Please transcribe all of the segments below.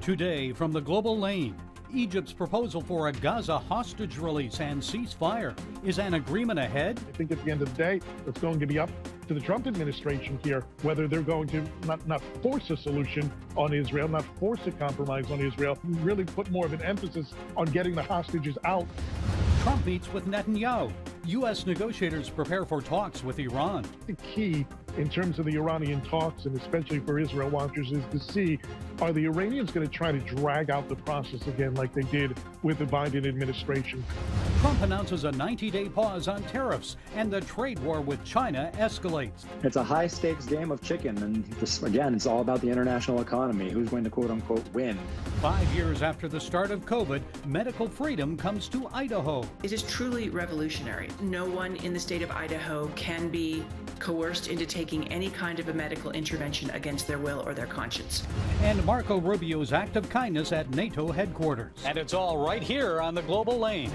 Today from the global lane, Egypt's proposal for a Gaza hostage release and ceasefire. Is an agreement ahead? I think at the end of the day, it's going to be up to the Trump administration here, whether they're going to not force a solution on Israel, not force a compromise on Israel, really put more of an emphasis on getting the hostages out. Trump meets with Netanyahu. U.S. negotiators prepare for talks with Iran. The key in terms of the Iranian talks, and especially for Israel watchers, is to see, are the Iranians going to try to drag out the process again like they did with the Biden administration? Trump announces a 90-day pause on tariffs, and the trade war with China escalates. It's a high-stakes game of chicken, and this, again, it's all about the international economy. Who's going to quote-unquote win? 5 years after the start of COVID, medical freedom comes to Idaho. It is truly revolutionary. No one in the state of Idaho can be coerced into taking any kind of a medical intervention against their will or their conscience. And Marco Rubio's act of kindness at NATO headquarters. And it's all right here on the global lane.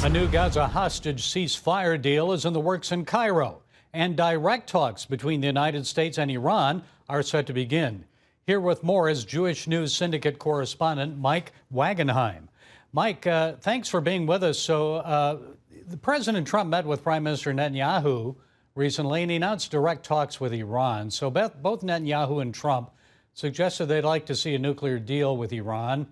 A new Gaza hostage ceasefire deal is in the works in Cairo, and direct talks between the United States and Iran are set to begin. Here with more is Jewish News Syndicate correspondent Mike Wagenheim. Mike, thanks for being with us. So, President Trump met with Prime Minister Netanyahu recently, and he announced direct talks with Iran. So both Netanyahu and Trump suggested they'd like to see a nuclear deal with Iran,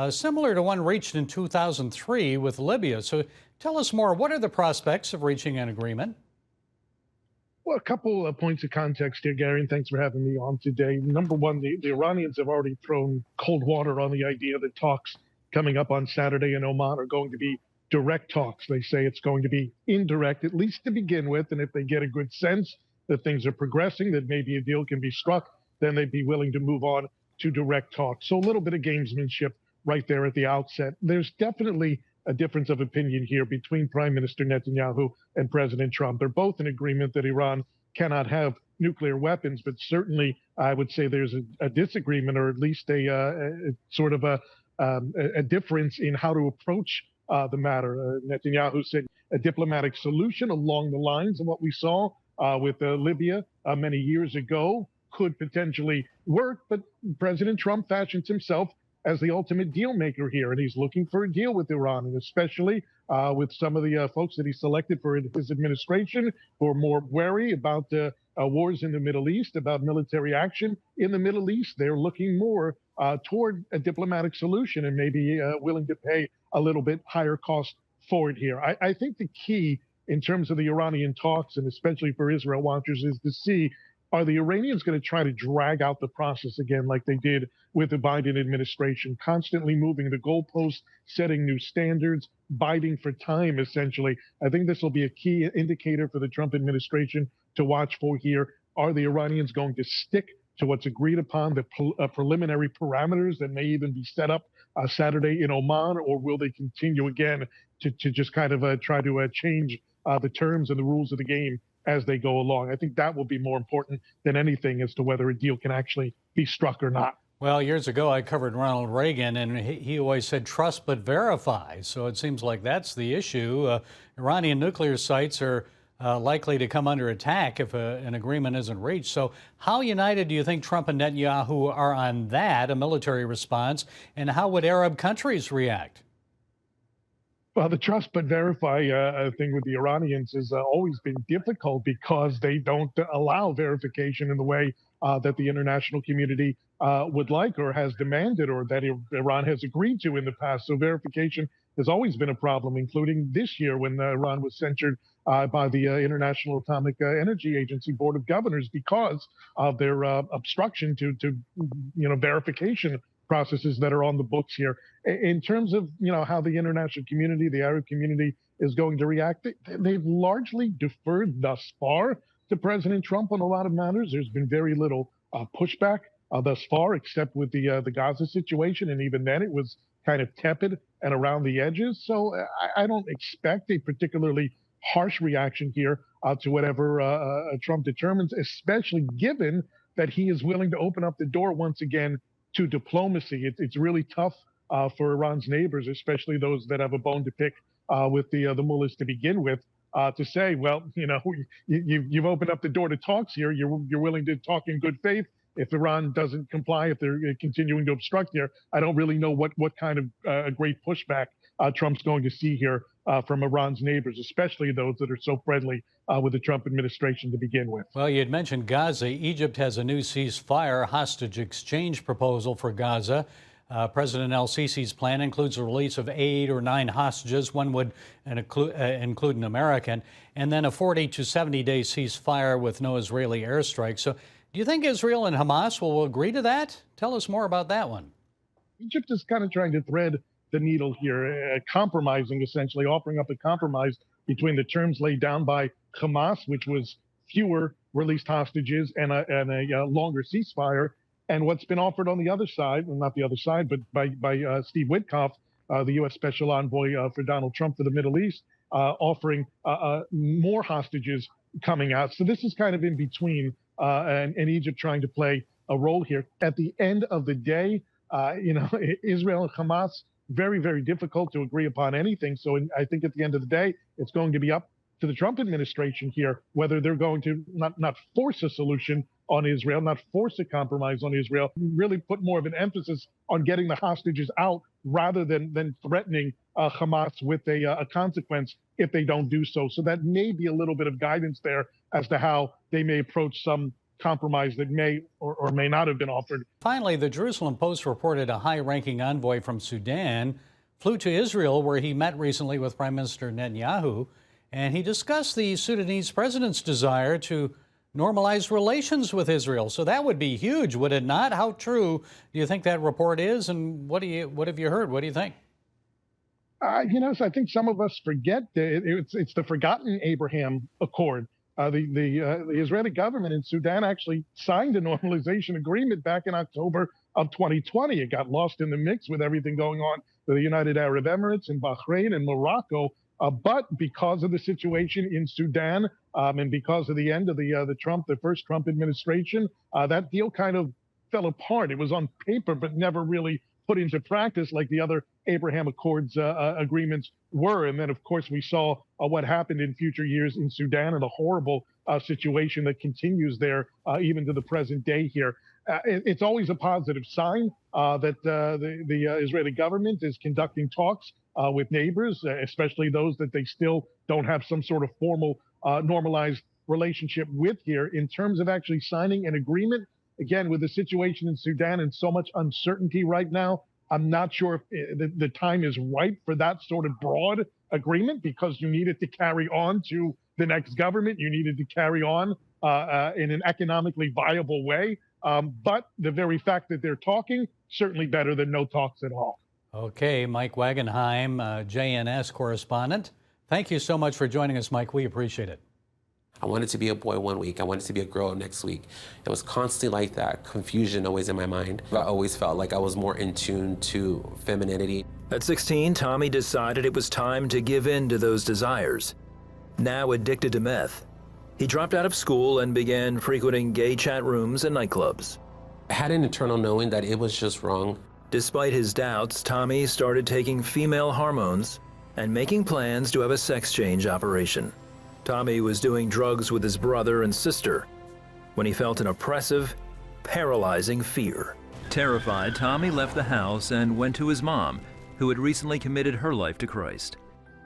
similar to one reached in 2003 with Libya. So tell us more. What are the prospects of reaching an agreement? Well, a couple of points of context here, Gary, and thanks for having me on today. Number one, the Iranians have already thrown cold water on the idea that talks coming up on Saturday in Oman are going to be direct talks. They say it's going to be indirect, at least to begin with. And if they get a good sense that things are progressing, that maybe a deal can be struck, then they'd be willing to move on to direct talks. So a little bit of gamesmanship right there at the outset. There's definitely a difference of opinion here between Prime Minister Netanyahu and President Trump. They're both in agreement that Iran cannot have nuclear weapons, but certainly I would say there's a disagreement, or at least a sort of a difference in how to approach the matter. Netanyahu said a diplomatic solution along the lines of what we saw with Libya many years ago could potentially work, but President Trump fashions himself as the ultimate deal maker here, and he's looking for a deal with Iran, and especially with some of the folks that he selected for his administration who are more wary about wars in the Middle East, about military action in the Middle East. They're looking more toward a diplomatic solution and maybe willing to pay a little bit higher cost for it here. I think the key in terms of the Iranian talks, and especially for Israel watchers, is to see, are the Iranians going to try to drag out the process again like they did with the Biden administration, constantly moving the goalposts, setting new standards, biding for time, essentially? I think this will be a key indicator for the Trump administration to watch for here. Are the Iranians going to stick to what's agreed upon, the preliminary parameters that may even be set up Saturday in Oman, or will they continue again to just kind of try to change the terms and the rules of the game as they go along? I think that will be more important than anything as to whether a deal can actually be struck or not. Well, years ago, I covered Ronald Reagan, and he always said, trust but verify. So it seems like that's the issue. Iranian nuclear sites are likely to come under attack if an agreement isn't reached. So how united do you think Trump and Netanyahu are on that, a military response, and how would Arab countries react? Well, the trust but verify thing with the Iranians has always been difficult because they don't allow verification in the way that the international community would like or has demanded, or that Iran has agreed to in the past. So verification has always been a problem, including this year when Iran was censured by the International Atomic Energy Agency Board of Governors because of their obstruction to verification processes that are on the books here. In terms of how the international community, the Arab community, is going to react, they've largely deferred thus far to President Trump on a lot of matters. There's been very little pushback thus far, except with the Gaza situation, and even then it was kind of tepid and around the edges. So I don't expect a particularly harsh reaction here to whatever Trump determines, especially given that he is willing to open up the door once again to diplomacy. It's really tough for Iran's neighbors, especially those that have a bone to pick with the mullahs to begin with, to say, well, you've opened up the door to talks here. You're willing to talk in good faith. if Iran doesn't comply, if they're continuing to obstruct here, I don't really know what kind of great pushback Trump's going to see here from Iran's neighbors, especially those that are so friendly with the Trump administration to begin with. Well, you had mentioned Gaza. Egypt has a new ceasefire hostage exchange proposal for Gaza. President el-Sisi's plan includes the release of 8 or 9 hostages. One would include an American, and then a 40 to 70-day ceasefire with no Israeli airstrikes. So do you think Israel and Hamas will agree to that? Tell us more about that one. Egypt is kind of trying to thread the needle here, compromising, essentially offering up a compromise between the terms laid down by Hamas, which was fewer released hostages and a longer ceasefire, and what's been offered on the other side, well, not the other side, but by Steve Witkoff, the U.S. Special Envoy for Donald Trump for the Middle East, offering more hostages coming out. So this is kind of in between, and Egypt trying to play a role here. At the end of the day, Israel and Hamas, very, very difficult to agree upon anything. So I think at the end of the day, it's going to be up to the Trump administration here, whether they're going to not force a solution on Israel, not force a compromise on Israel, really put more of an emphasis on getting the hostages out rather than threatening Hamas with a consequence if they don't do so. So that may be a little bit of guidance there as to how they may approach some compromise that may or may not have been offered. Finally, the Jerusalem Post reported a high-ranking envoy from Sudan flew to Israel, where he met recently with Prime Minister Netanyahu, and he discussed the Sudanese president's desire to normalize relations with Israel. So that would be huge, would it not? How true do you think that report is, and what have you heard? What do you think? So I think some of us forget it's the forgotten Abraham Accord. The Israeli government in Sudan actually signed a normalization agreement back in October of 2020. It got lost in the mix with everything going on with the United Arab Emirates and Bahrain and Morocco. But because of the situation in Sudan and because of the end of the first Trump administration, that deal kind of fell apart. It was on paper, but never really put into practice like the other Abraham Accords agreements were. And then, of course, we saw what happened in future years in Sudan and a horrible situation that continues there even to the present day here. It's always a positive sign that the Israeli government is conducting talks with neighbors, especially those that they still don't have some sort of formal normalized relationship with here. In terms of actually signing an agreement, again, with the situation in Sudan and so much uncertainty right now, I'm not sure if the time is right for that sort of broad agreement, because you need it to carry on to the next government. You needed to carry on in an economically viable way. But the very fact that they're talking, certainly better than no talks at all. Okay, Mike Wagenheim, JNS correspondent. Thank you so much for joining us, Mike. We appreciate it. I wanted to be a boy one week. I wanted to be a girl next week. It was constantly like that, confusion always in my mind. I always felt like I was more in tune to femininity. At 16, Tommy decided it was time to give in to those desires. Now addicted to meth, he dropped out of school and began frequenting gay chat rooms and nightclubs. I had an internal knowing that it was just wrong. Despite his doubts, Tommy started taking female hormones and making plans to have a sex change operation. Tommy was doing drugs with his brother and sister when he felt an oppressive, paralyzing fear. Terrified, Tommy left the house and went to his mom, who had recently committed her life to Christ.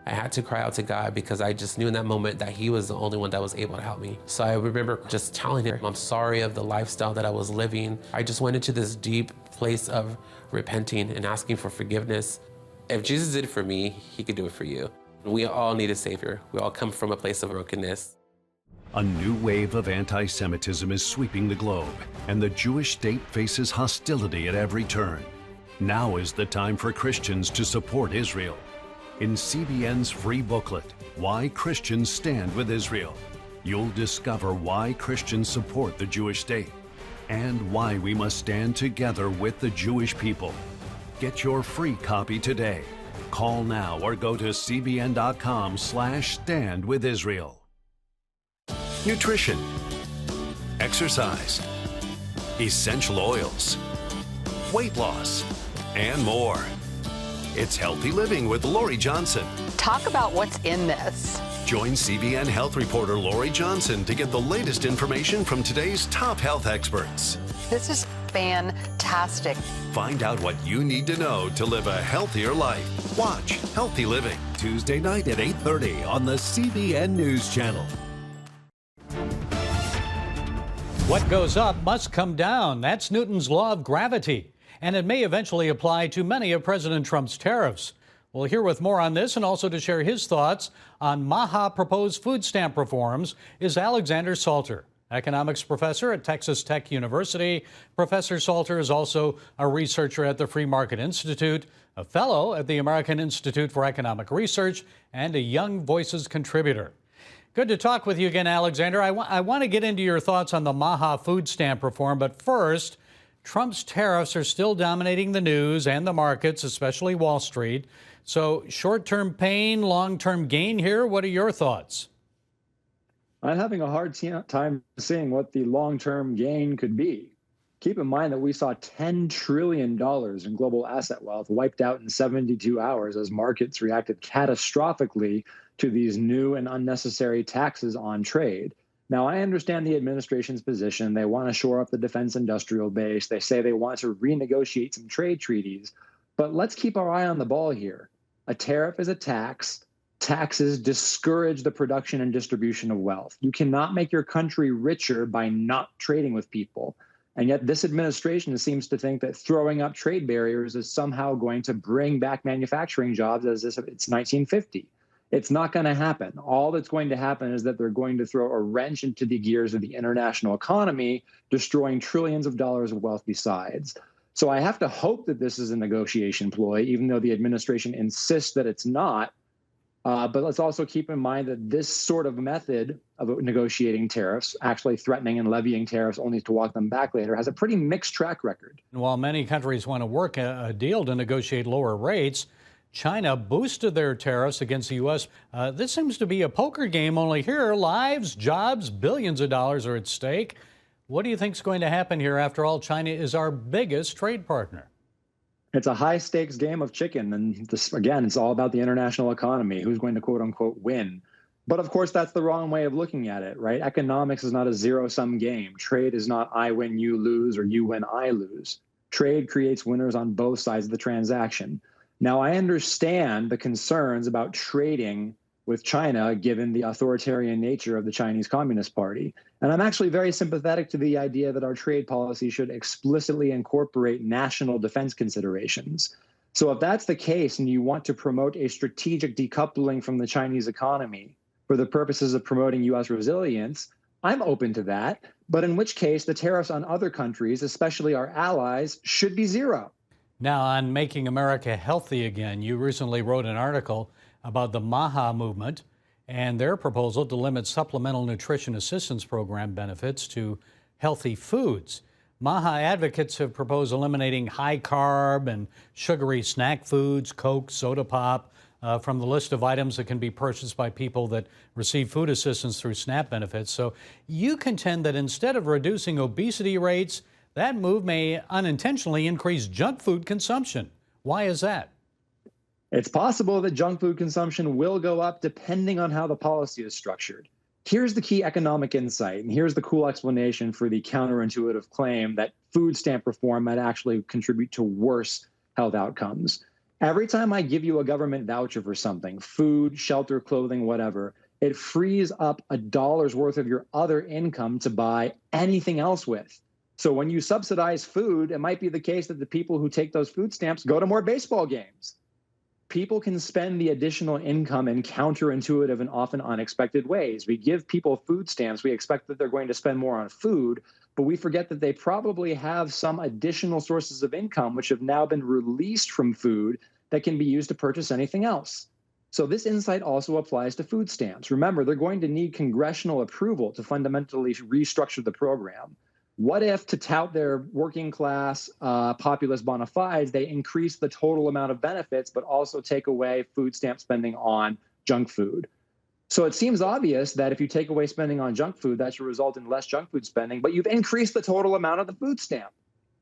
I had to cry out to God because I just knew in that moment that He was the only one that was able to help me. So I remember just telling Him, I'm sorry of the lifestyle that I was living. I just went into this deep place of repenting and asking for forgiveness. If Jesus did it for me, He could do it for you. We all need a Savior. We all come from a place of brokenness. A new wave of anti-Semitism is sweeping the globe, and the Jewish state faces hostility at every turn. Now is the time for Christians to support Israel. In CBN's free booklet, Why Christians Stand with Israel, you'll discover why Christians support the Jewish state and why we must stand together with the Jewish people. Get your free copy today. Call now or go to cbn.com/standwithisrael. Nutrition, exercise, essential oils, weight loss, and more. It's Healthy Living with Lori Johnson. Talk about what's in this. Join CBN health reporter Lori Johnson to get the latest information from today's top health experts. This is fantastic. Find out what you need to know to live a healthier life. Watch Healthy Living, Tuesday night at 8:30 on the CBN News Channel. What goes up must come down. That's Newton's law of gravity. And it may eventually apply to many of President Trump's tariffs. We'll hear with more on this, and also to share his thoughts on MAHA proposed food stamp reforms is Alexander Salter, economics professor at Texas Tech University. Professor Salter is also a researcher at the Free Market Institute, a fellow at the American Institute for Economic Research, and a Young Voices contributor. Good to talk with you again, Alexander. I want to get into your thoughts on the MAHA food stamp reform, but first, Trump's tariffs are still dominating the news and the markets, especially Wall Street. So short-term pain, long-term gain here. What are your thoughts? I'm having a hard time seeing what the long-term gain could be. Keep in mind that we saw $10 trillion in global asset wealth wiped out in 72 hours as markets reacted catastrophically to these new and unnecessary taxes on trade. Now, I understand the administration's position. They want to shore up the defense industrial base. They say they want to renegotiate some trade treaties. But let's keep our eye on the ball here. A tariff is a tax. Taxes discourage the production and distribution of wealth. You cannot make your country richer by not trading with people. And yet this administration seems to think that throwing up trade barriers is somehow going to bring back manufacturing jobs as if it's 1950. It's not going to happen. All that's going to happen is that they're going to throw a wrench into the gears of the international economy, destroying trillions of dollars of wealth besides. So I have to hope that this is a negotiation ploy, even though the administration insists that it's not. But let's also keep in mind that this sort of method of negotiating tariffs, actually threatening and levying tariffs only to walk them back later, has a pretty mixed track record. While many countries want to work a deal to negotiate lower rates, China boosted their tariffs against the U.S. This seems to be a poker game, only here lives, jobs, billions of dollars are at stake. What do you think is going to happen here? After all, China is our biggest trade partner. It's a high-stakes game of chicken, and this, again, it's all about the international economy, who's going to quote-unquote win. But of course, that's the wrong way of looking at it, right? Economics is not a zero-sum game. Trade is not I win, you lose, or you win, I lose. Trade creates winners on both sides of the transaction. Now, I understand the concerns about trading with China, given the authoritarian nature of the Chinese Communist Party. And I'm actually very sympathetic to the idea that our trade policy should explicitly incorporate national defense considerations. So if that's the case and you want to promote a strategic decoupling from the Chinese economy for the purposes of promoting U.S. resilience, I'm open to that. But in which case, the tariffs on other countries, especially our allies, should be zero. Now, on making America healthy again, you recently wrote an article about the MAHA movement and their proposal to limit Supplemental Nutrition Assistance Program benefits to healthy foods. MAHA advocates have proposed eliminating high-carb and sugary snack foods, Coke, soda pop, from the list of items that can be purchased by people that receive food assistance through SNAP benefits. So you contend that instead of reducing obesity rates, that move may unintentionally increase junk food consumption. Why is that? It's possible that junk food consumption will go up depending on how the policy is structured. Here's the key economic insight, and here's the cool explanation for the counterintuitive claim that food stamp reform might actually contribute to worse health outcomes. Every time I give you a government voucher for something, food, shelter, clothing, whatever, it frees up $1 worth of your other income to buy anything else with. So when you subsidize food, it might be the case that the people who take those food stamps go to more baseball games. People can spend the additional income in counterintuitive and often unexpected ways. We give people food stamps. We expect that they're going to spend more on food, but we forget that they probably have some additional sources of income which have now been released from food that can be used to purchase anything else. So this insight also applies to food stamps. Remember, they're going to need congressional approval to fundamentally restructure the program. What if, to tout their working class populist bona fides, they increase the total amount of benefits, but also take away food stamp spending on junk food? So it seems obvious that if you take away spending on junk food, that should result in less junk food spending, but you've increased the total amount of the food stamp.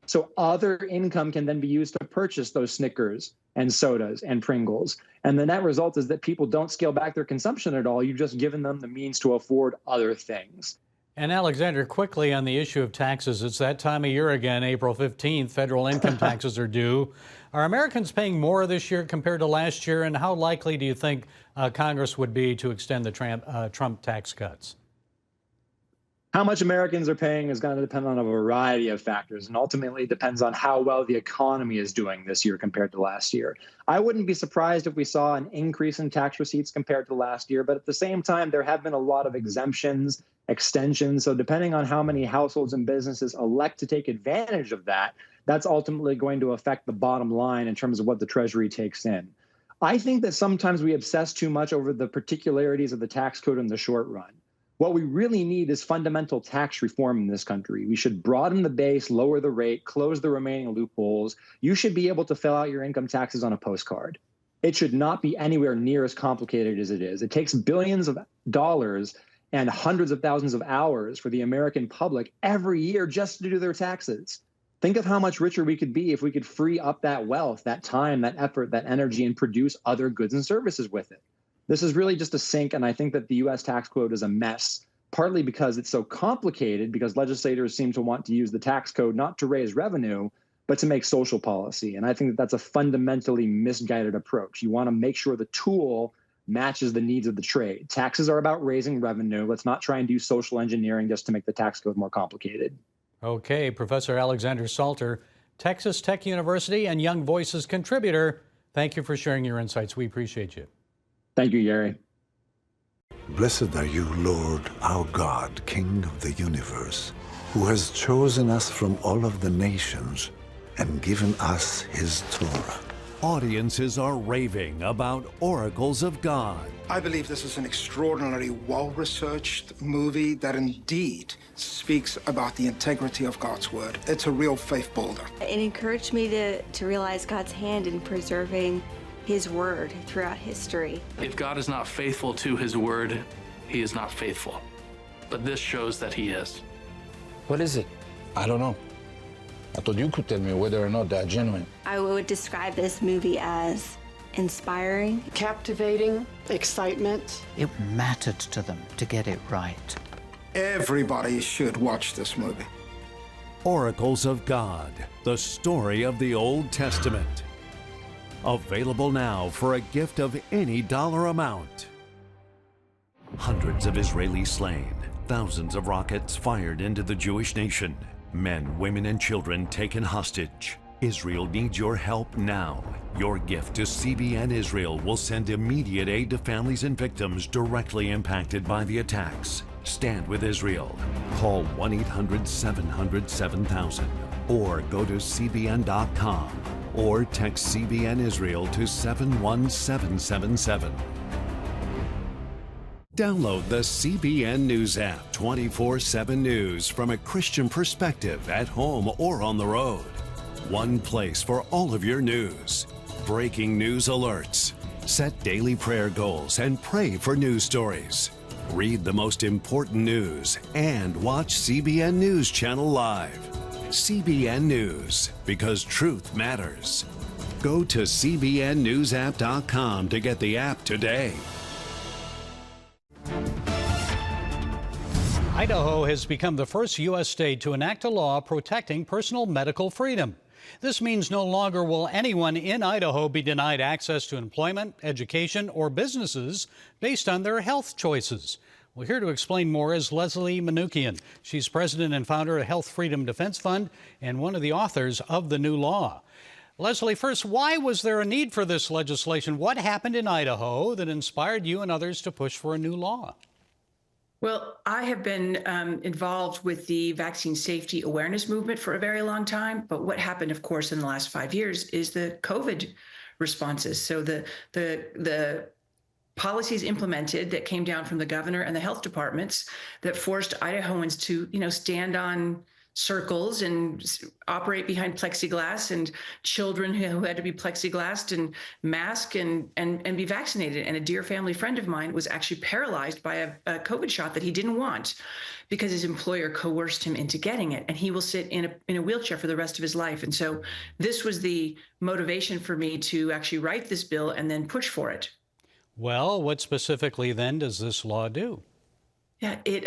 So other income can then be used to purchase those Snickers and sodas and Pringles. And the net result is that people don't scale back their consumption at all. You've just given them the means to afford other things. And Alexander, quickly on the issue of taxes, it's that time of year again, April 15th, federal income taxes are due. Are Americans paying more this year compared to last year? And how likely do you think Congress would be to extend the Trump tax cuts? How much Americans are paying is going to depend on a variety of factors, and ultimately it depends on how well the economy is doing this year compared to last year. I wouldn't be surprised if we saw an increase in tax receipts compared to last year, but at the same time, there have been a lot of exemptions, extensions. So depending on how many households and businesses elect to take advantage of that, that's ultimately going to affect the bottom line in terms of what the Treasury takes in. I think that sometimes we obsess too much over the particularities of the tax code in the short run. What we really need is fundamental tax reform in this country. We should broaden the base, lower the rate, close the remaining loopholes. You should be able to fill out your income taxes on a postcard. It should not be anywhere near as complicated as it is. It takes billions of dollars and hundreds of thousands of hours for the American public every year just to do their taxes. Think of how much richer we could be if we could free up that wealth, that time, that effort, that energy, and produce other goods and services with it. This is really just a sink, and I think that the U.S. tax code is a mess, partly because it's so complicated, because legislators seem to want to use the tax code not to raise revenue, but to make social policy. And I think that that's a fundamentally misguided approach. You want to make sure the tool matches the needs of the trade. Taxes are about raising revenue. Let's not try and do social engineering just to make the tax code more complicated. Okay, Professor Alexander Salter, Texas Tech University and Young Voices contributor. Thank you for sharing your insights. We appreciate you. Thank you, Gary. Blessed are you, Lord, our God, King of the universe, who has chosen us from all of the nations and given us his Torah. Audiences are raving about oracles of God. I believe this is an extraordinarily well-researched movie that indeed speaks about the integrity of God's word. It's a real faith builder. It encouraged me to realize God's hand in preserving his word throughout history. If God is not faithful to his word, he is not faithful. But this shows that he is. What is it? I don't know. I thought you could tell me whether or not they're genuine. I would describe this movie as inspiring, captivating, excitement. It mattered to them to get it right. Everybody should watch this movie. Oracles of God, the story of the Old Testament. Available now for a gift of any dollar amount. Hundreds of Israelis slain, thousands of rockets fired into the Jewish nation, men, women, and children taken hostage. Israel needs your help now. Your gift to CBN Israel will send immediate aid to families and victims directly impacted by the attacks. Stand with Israel. Call 1-800-700-7000 or go to cbn.com. or text CBN Israel to 71777. Download the CBN News app, 24/7 news from a Christian perspective at home or on the road. One place for all of your news. Breaking news alerts. Set daily prayer goals and pray for news stories. Read the most important news and watch CBN News Channel live. CBN News, because truth matters. Go to cbnnewsapp.com to get the app today. Idaho has become the first U.S. state to enact a law protecting personal medical freedom. This means no longer will anyone in Idaho be denied access to employment, education, or businesses based on their health choices. Well, here to explain more is Leslie Manukian. She's president and founder of Health Freedom Defense Fund and one of the authors of the new law. Leslie, first, why was there a need for this legislation? What happened in Idaho that inspired you and others to push for a new law? Well, I have been involved with the vaccine safety awareness movement for a very long time. But what happened, of course, in the last 5 years is the COVID responses. So the policies implemented that came down from the governor and the health departments that forced Idahoans to, stand on circles and operate behind plexiglass, and children who had to be plexiglassed and masked and be vaccinated. And a dear family friend of mine was actually paralyzed by a COVID shot that he didn't want because his employer coerced him into getting it. And he will sit in a wheelchair for the rest of his life. And so this was the motivation for me to actually write this bill and then push for it. Well, what specifically then does this law do? Yeah, it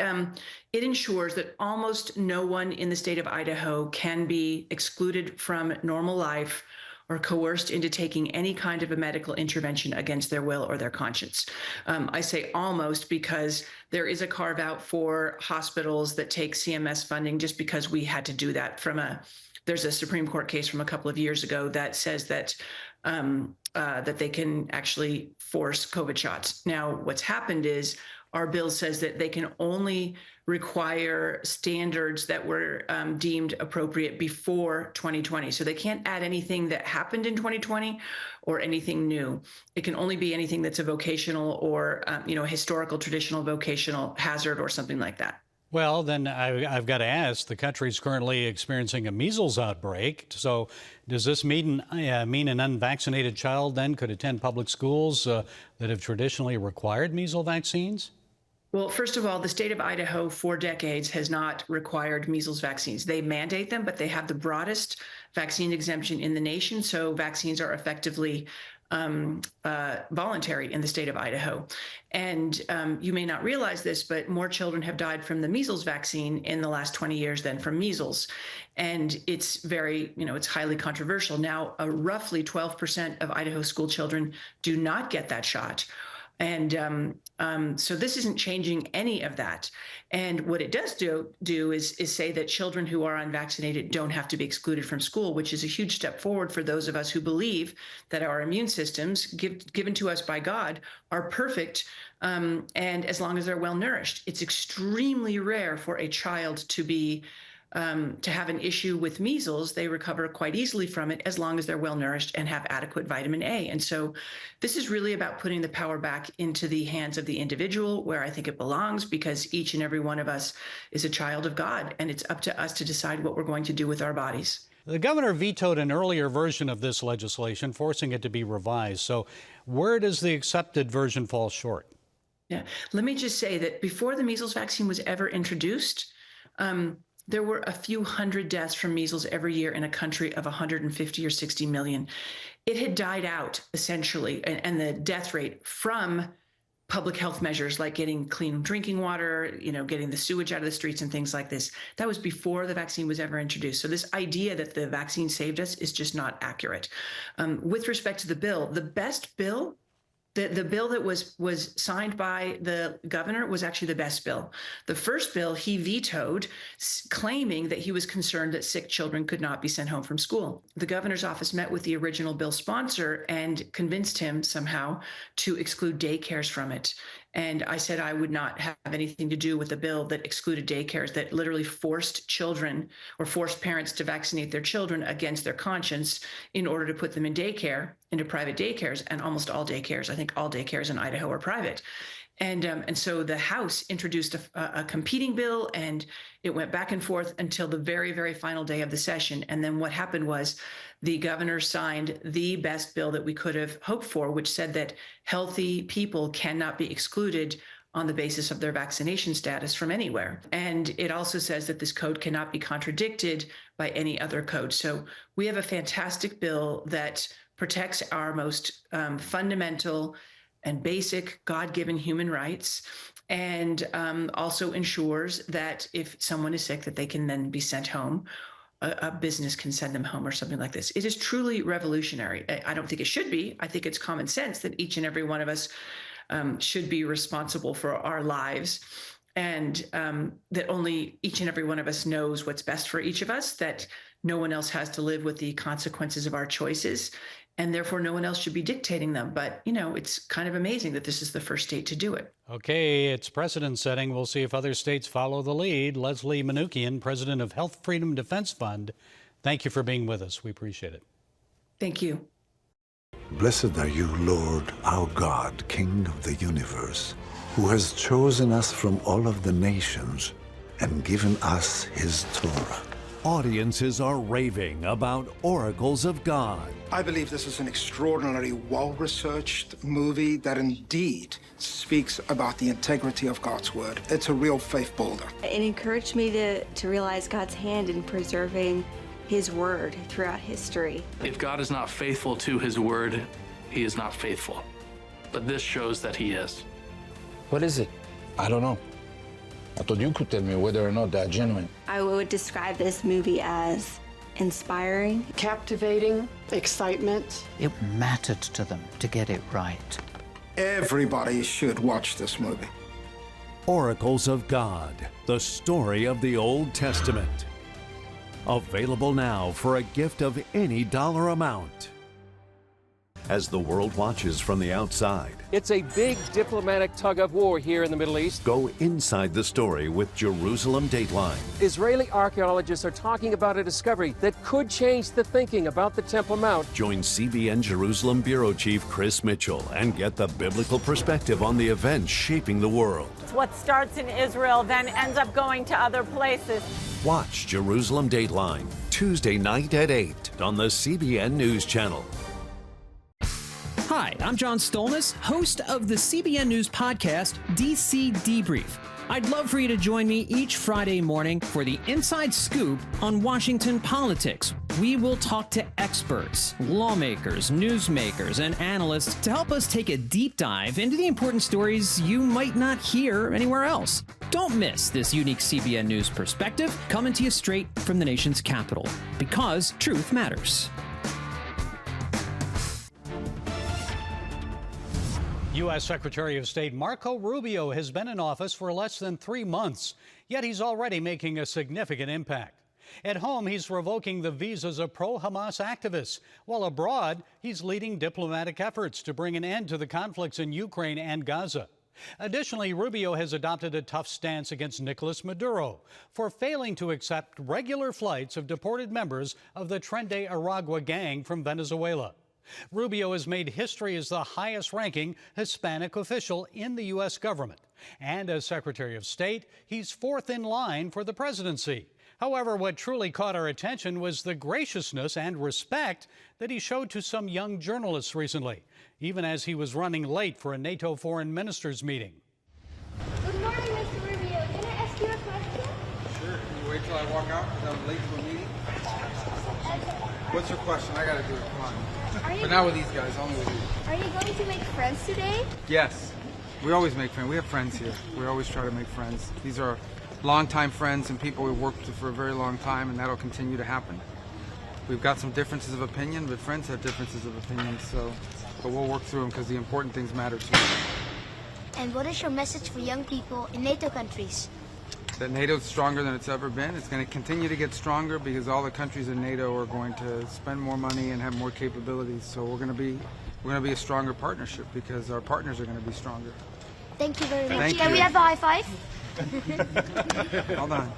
ensures that almost no one in the state of Idaho can be excluded from normal life or coerced into taking any kind of a medical intervention against their will or their conscience. I say almost because there is a carve out for hospitals that take CMS funding, just because we had to do that there's a Supreme Court case from a couple of years ago that says that that they can actually force COVID shots. Now, what's happened is our bill says that they can only require standards that were deemed appropriate before 2020. So they can't add anything that happened in 2020 or anything new. It can only be anything that's a vocational or a historical, traditional vocational hazard or something like that. Well, then I've got to ask, the country's currently experiencing a measles outbreak. So does this mean an unvaccinated child then could attend public schools that have traditionally required measles vaccines? Well, first of all, the state of Idaho for decades has not required measles vaccines. They mandate them, but they have the broadest vaccine exemption in the nation. So vaccines are effectively voluntary in the state of Idaho. And you may not realize this, but more children have died from the measles vaccine in the last 20 years than from measles. And it's very, it's highly controversial. Now, roughly 12% of Idaho school children do not get that shot. And so this isn't changing any of that. And what it does do is say that children who are unvaccinated don't have to be excluded from school, which is a huge step forward for those of us who believe that our immune systems given to us by God are perfect. And as long as they're well nourished, it's extremely rare for a child to have an issue with measles. They recover quite easily from it as long as they're well nourished and have adequate vitamin A. And so this is really about putting the power back into the hands of the individual, where I think it belongs, because each and every one of us is a child of God, and it's up to us to decide what we're going to do with our bodies. The governor vetoed an earlier version of this legislation, forcing it to be revised. So where does the accepted version fall short? Yeah, let me just say that before the measles vaccine was ever introduced, there were a few hundred deaths from measles every year in a country of 150 or 60 million. It had died out, essentially, and the death rate from public health measures like getting clean drinking water, getting the sewage out of the streets and things like this. That was before the vaccine was ever introduced. So this idea that the vaccine saved us is just not accurate. With respect to the bill, the best bill, the bill that was signed by the governor was actually the best bill. The first bill he vetoed, claiming that he was concerned that sick children could not be sent home from school. The governor's office met with the original bill sponsor and convinced him somehow to exclude daycares from it. And I said I would not have anything to do with a bill that excluded daycares, that literally forced children or forced parents to vaccinate their children against their conscience in order to put them in daycare, into private daycares, and almost all daycares. I think all daycares in Idaho are private. And so the House introduced a competing bill, and it went back and forth until the very, very final day of the session. And then what happened was the governor signed the best bill that we could have hoped for, which said that healthy people cannot be excluded on the basis of their vaccination status from anywhere. And it also says that this code cannot be contradicted by any other code. So we have a fantastic bill that protects our most fundamental and basic God-given human rights, and also ensures that if someone is sick, that they can then be sent home. A business can send them home or something like this. It is truly revolutionary. I don't think it should be. I think it's common sense that each and every one of us should be responsible for our lives, and that only each and every one of us knows what's best for each of us, that no one else has to live with the consequences of our choices, and therefore no one else should be dictating them. But, it's kind of amazing that this is the first state to do it. Okay, it's precedent setting. We'll see if other states follow the lead. Leslie Manukian, president of Health Freedom Defense Fund, thank you for being with us. We appreciate it. Thank you. Blessed are you, Lord, our God, King of the universe, who has chosen us from all of the nations and given us his Torah. Audiences are raving about Oracles of God. I believe this is an extraordinarily well-researched movie that indeed speaks about the integrity of God's word. It's a real faith builder. It encouraged me to realize God's hand in preserving his word throughout history. If God is not faithful to his word, he is not faithful. But this shows that he is. What is it? I don't know. I thought you could tell me whether or not they're genuine. I would describe this movie as inspiring, captivating, excitement. It mattered to them to get it right. Everybody should watch this movie. Oracles of God, the story of the Old Testament. Available now for a gift of any dollar amount. As the world watches from the outside, it's a big diplomatic tug of war here in the Middle East. Go inside the story with Jerusalem Dateline. Israeli archaeologists are talking about a discovery that could change the thinking about the Temple Mount. Join CBN Jerusalem Bureau Chief Chris Mitchell and get the biblical perspective on the events shaping the world. What starts in Israel then ends up going to other places. Watch Jerusalem Dateline, Tuesday night at 8 on the CBN News Channel. Hi, I'm John Stolnis, host of the CBN News podcast, DC Debrief. I'd love for you to join me each Friday morning for the inside scoop on Washington politics. We will talk to experts, lawmakers, newsmakers, and analysts to help us take a deep dive into the important stories you might not hear anywhere else. Don't miss this unique CBN News perspective coming to you straight from the nation's capital, because truth matters. U.S. Secretary of State Marco Rubio has been in office for less than 3 months, yet he's already making a significant impact. At home, he's revoking the visas of pro-Hamas activists, while abroad, he's leading diplomatic efforts to bring an end to the conflicts in Ukraine and Gaza. Additionally, Rubio has adopted a tough stance against Nicolas Maduro for failing to accept regular flights of deported members of the Tren de Aragua gang from Venezuela. Rubio has made history as the highest-ranking Hispanic official in the U.S. government. And as Secretary of State, he's fourth in line for the presidency. However, what truly caught our attention was the graciousness and respect that he showed to some young journalists recently, even as he was running late for a NATO foreign ministers meeting. Good morning, Mr. Rubio. Can I ask you a question? Sure. Can you wait till I walk out because I'm late for a meeting? What's your question? I gotta do it. Come on. But not with these guys, only with you. Are you going to make friends today? Yes. We always make friends. We have friends here. We always try to make friends. These are longtime friends and people we've worked with for a very long time, and that'll continue to happen. We've got some differences of opinion, but friends have differences of opinion, but we'll work through them because the important things matter to us. And what is your message for young people in NATO countries? That NATO is stronger than it's ever been. It's going to continue to get stronger because all the countries in NATO are going to spend more money and have more capabilities. So we're going to be a stronger partnership because our partners are going to be stronger. Thank you very much. Thank Can you. we have a high five? Hold on. All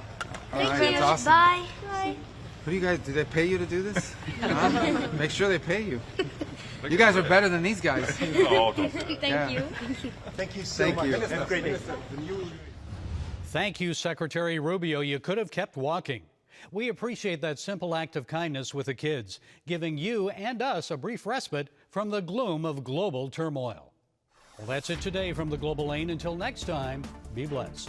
Thank right, you. that's awesome. Bye. Bye. What do you guys? Did they pay you to do this? Huh? Make sure they pay you. You guys are better than these guys. Thank you. Thank you so much. Have a great day. Thank you, Secretary Rubio. You could have kept walking. We appreciate that simple act of kindness with the kids, giving you and us a brief respite from the gloom of global turmoil. Well, that's it today from the Global Lane. Until next time, be blessed.